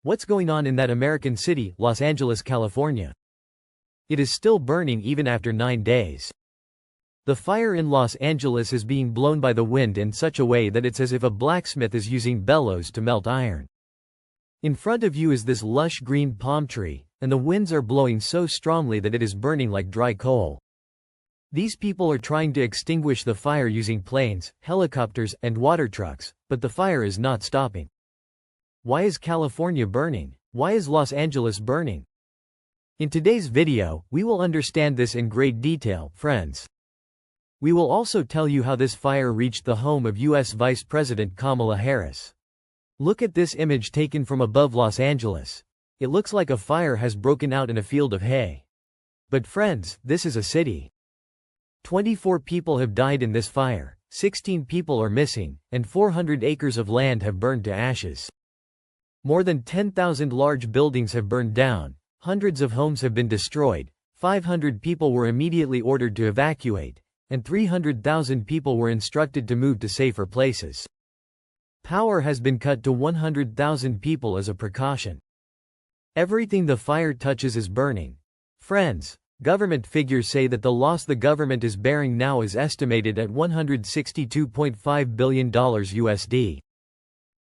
What's going on in that American city, Los Angeles, California? It is still burning even after 9 days. The fire in Los Angeles is being blown by the wind in such a way that it's as if a blacksmith is using bellows to melt iron. In front of you is this lush green palm tree, and the winds are blowing so strongly that it is burning like dry coal. These people are trying to extinguish the fire using planes, helicopters, and water trucks, but the fire is not stopping. Why is California burning? Why is Los Angeles burning? In today's video, we will understand this in great detail, friends. We will also tell you how this fire reached the home of U.S. Vice President Kamala Harris. Look at this image taken from above Los Angeles. It looks like a fire has broken out in a field of hay. But friends, this is a city. 24 people have died in this fire, 16 people are missing, and 400 acres of land have burned to ashes. More than 10,000 large buildings have burned down, hundreds of homes have been destroyed, 500 people were immediately ordered to evacuate, and 300,000 people were instructed to move to safer places. Power has been cut to 100,000 people as a precaution. Everything the fire touches is burning. Friends, government figures say that the loss the government is bearing now is estimated at $162.5 billion USD.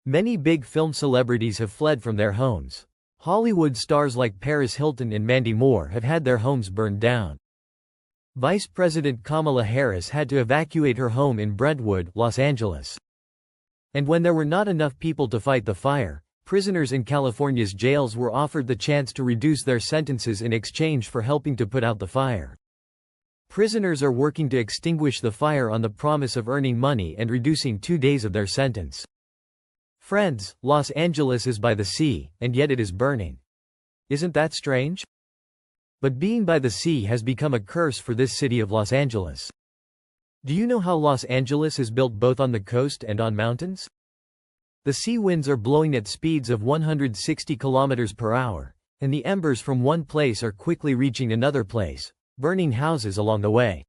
Many big film celebrities have fled from their homes. Hollywood stars like Paris Hilton and Mandy Moore have had their homes burned down. Vice President Kamala Harris had to evacuate her home in Brentwood, Los Angeles. And when there were not enough people to fight the fire, prisoners in California's jails were offered the chance to reduce their sentences in exchange for helping to put out the fire. Prisoners are working to extinguish the fire on the promise of earning money and reducing 2 days of their sentence. Friends, Los Angeles is by the sea, and yet it is burning. Isn't that strange? But being by the sea has become a curse for this city of Los Angeles. Do you know how Los Angeles is built both on the coast and on mountains? The sea winds are blowing at speeds of 160 kilometers per hour, and the embers from one place are quickly reaching another place, burning houses along the way.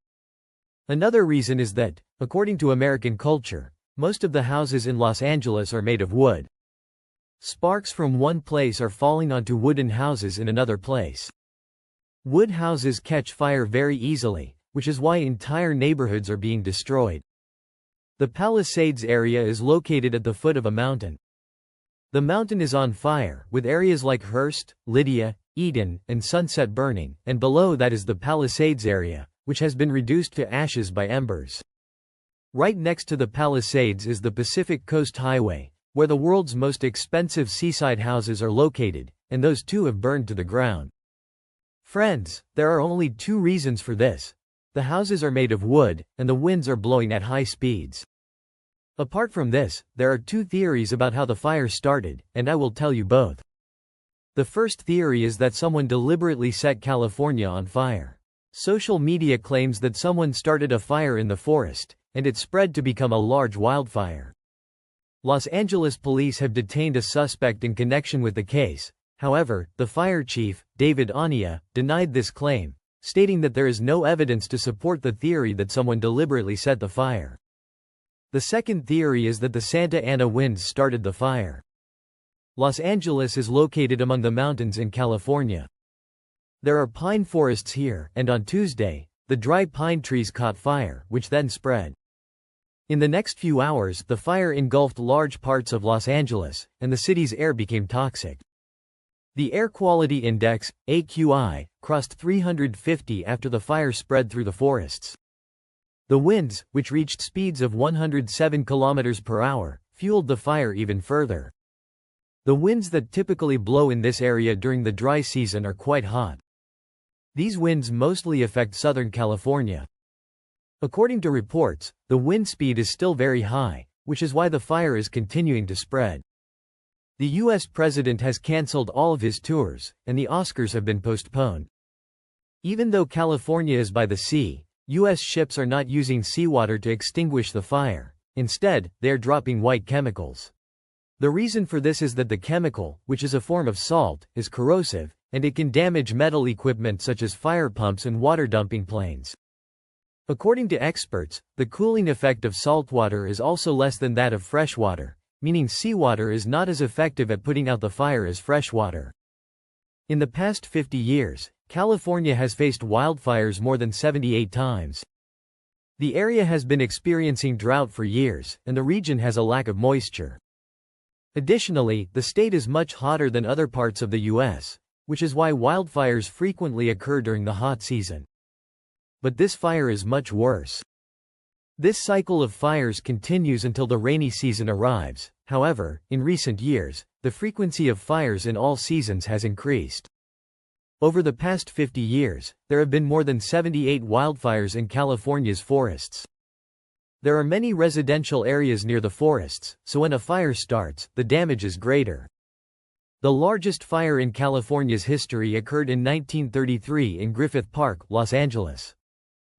Another reason is that, according to American culture, most of the houses in Los Angeles are made of wood. Sparks from one place are falling onto wooden houses in another place. Wood houses catch fire very easily, which is why entire neighborhoods are being destroyed. The Palisades area is located at the foot of a mountain. The mountain is on fire, with areas like Hearst, Lydia, Eaton, and Sunset burning, and below that is the Palisades area, which has been reduced to ashes by embers. Right next to the Palisades is the Pacific Coast Highway, where the world's most expensive seaside houses are located, and those too have burned to the ground. Friends, there are only 2 reasons for this. The houses are made of wood, and the winds are blowing at high speeds. Apart from this, there are 2 theories about how the fire started, and I will tell you both. The first theory is that someone deliberately set California on fire. Social media claims that someone started a fire in the forest, and it spread to become a large wildfire. Los Angeles police have detained a suspect in connection with the case. However, the fire chief, David Ania, denied this claim, stating that there is no evidence to support the theory that someone deliberately set the fire. The second theory is that the Santa Ana winds started the fire. Los Angeles is located among the mountains in California. There are pine forests here, and on Tuesday, the dry pine trees caught fire, which then spread. In the next few hours, the fire engulfed large parts of Los Angeles, and the city's air became toxic. The Air Quality Index, AQI, crossed 350 after the fire spread through the forests. The winds, which reached speeds of 107 km per hour, fueled the fire even further. The winds that typically blow in this area during the dry season are quite hot. These winds mostly affect Southern California. According to reports, the wind speed is still very high, which is why the fire is continuing to spread. The U.S. president has canceled all of his tours, and the Oscars have been postponed. Even though California is by the sea, U.S. ships are not using seawater to extinguish the fire. Instead, they are dropping white chemicals. The reason for this is that the chemical, which is a form of salt, is corrosive, and it can damage metal equipment such as fire pumps and water dumping planes. According to experts, the cooling effect of saltwater is also less than that of fresh water, meaning seawater is not as effective at putting out the fire as freshwater. In the past 50 years, California has faced wildfires more than 78 times. The area has been experiencing drought for years, and the region has a lack of moisture. Additionally, the state is much hotter than other parts of the U.S., which is why wildfires frequently occur during the hot season. But this fire is much worse. This cycle of fires continues until the rainy season arrives. However, in recent years, the frequency of fires in all seasons has increased. Over the past 50 years, there have been more than 78 wildfires in California's forests. There are many residential areas near the forests, so when a fire starts, the damage is greater. The largest fire in California's history occurred in 1933 in Griffith Park, Los Angeles.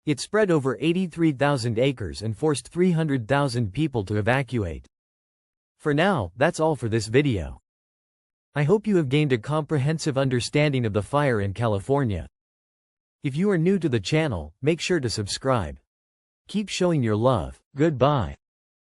It spread over 83,000 acres and forced 300,000 people to evacuate. For now, that's all for this video. I hope you have gained a comprehensive understanding of the fire in California. If you are new to the channel, make sure to subscribe. Keep showing your love. Goodbye.